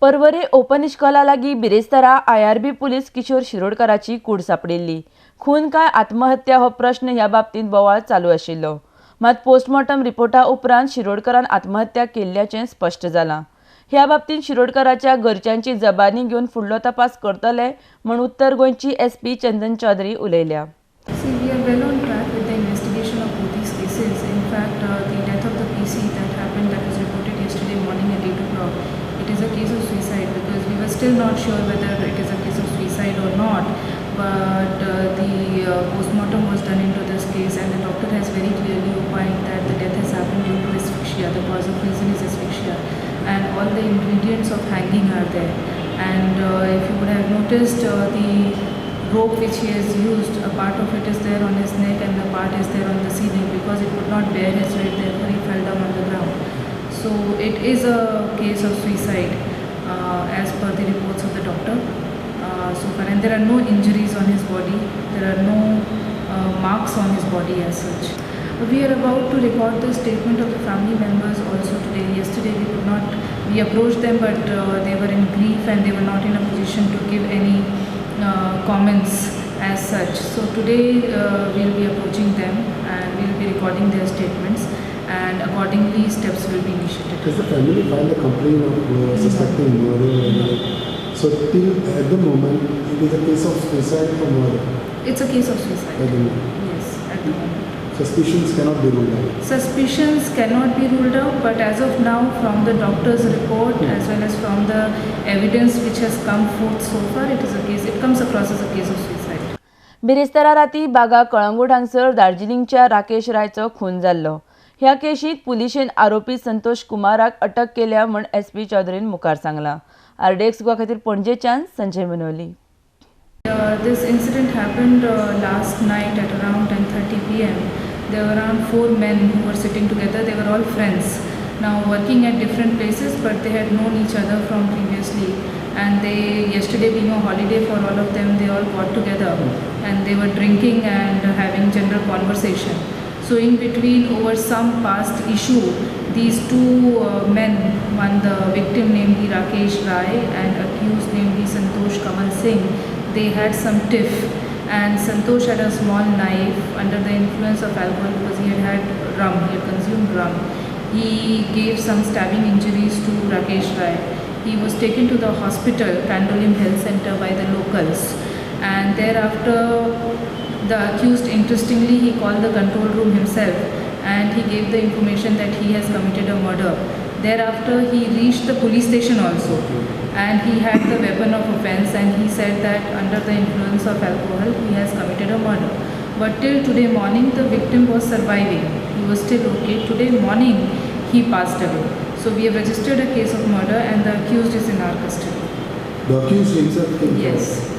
परवरे open इश्कोला लागीं बिरेस्तारा IRB police किशोर शिरोडकराची कूड सापडिल्ली. खून काय आत्महत्या हो प्रश्न ह्या बाबतींत बोवाळ चालू आशिल्लो. मात पोस्टमॉर्टम रिपोर्टा उपरांत शिरोडकरान आत्महत्या केल्ल्याचें स्पश्ट जालां. ह्या बाबतींत शिरोडकराच्या घरच्यांची जबानी घेवन फुडलो तपास करतले म्हूण उत्तर गोंयची SP Chandan Chaudhary उलयल्या. See, we are well on track with the investigation of both these cases. In fact, the death of the PC that happened, that was reported yesterday morning at 8 o'clock, it is a case of suicide because we were still not sure whether it is a case of suicide or not. But the postmortem was done into this case, and the doctor has very clearly opined that the death has happened due to asphyxia. The cause of reason is asphyxia, and all the ingredients of hanging are there. And if you would have noticed, the rope which he has used, a part of it is there on his neck and the part is there on the ceiling because it could not bear his weight, therefore he fell down on the ground. So it is a case of suicide as per the reports of the doctor so far, and there are no injuries on his body, there are no marks on his body as such. We are about to record the statement of the family members also today. Yesterday we approached them, but they were in grief and they were not in a position to give any comments as such. So today we will be approaching them and we will be recording their statements, and accordingly steps will be initiated. Does the family file a complaint of suspecting murder? So till at the moment it is a case of suicide or murder? It's a case of suicide. At the moment. Yes, at the moment. Suspicions cannot be ruled out. Suspicions cannot be ruled out, but as of now, from the doctor's report as well as from the evidence which has come forth so far, it comes across as a case of suicide. बिरेस्तारा राती बागा कळंगूट हांगसर दार्जिलिंगच्या राकेश रायचो खून जाल्लो. ह्या केशींत पुलिशेन आरोपी संतोष कुमाराक अटक केल्या म्हूण SP चौधरीन मुखार सांगलां. RDX गोवा खातीर पणजेच्यान Sanjay Manoli. This incident happened last night at around 10:30 p.m. There were around 4 men who were sitting together. They were all friends, now working at different places, but they had known each other from previously. And yesterday being a holiday for all of them, they all got together and they were drinking and having general conversation. So in between, over some past issue, these two men, one the victim named Rakesh Rai and accused named Santosh Kamal Singh, they had some tiff, and Santosh had a small knife under the influence of alcohol because he had consumed rum. He gave some stabbing injuries to Rakesh Rai. He was taken to the hospital, Pandolim Health Center, by the locals, and thereafter the accused, interestingly, he called the control room himself and he gave the information that he has committed a murder. Thereafter he reached the police station also, and he had the weapon of offence, and he said that under the influence of alcohol he has committed a murder. But till today morning the victim was surviving, he was still okay. Today morning he passed away. So we have registered a case of murder and the accused is in our custody. The accused himself came Yes. forward.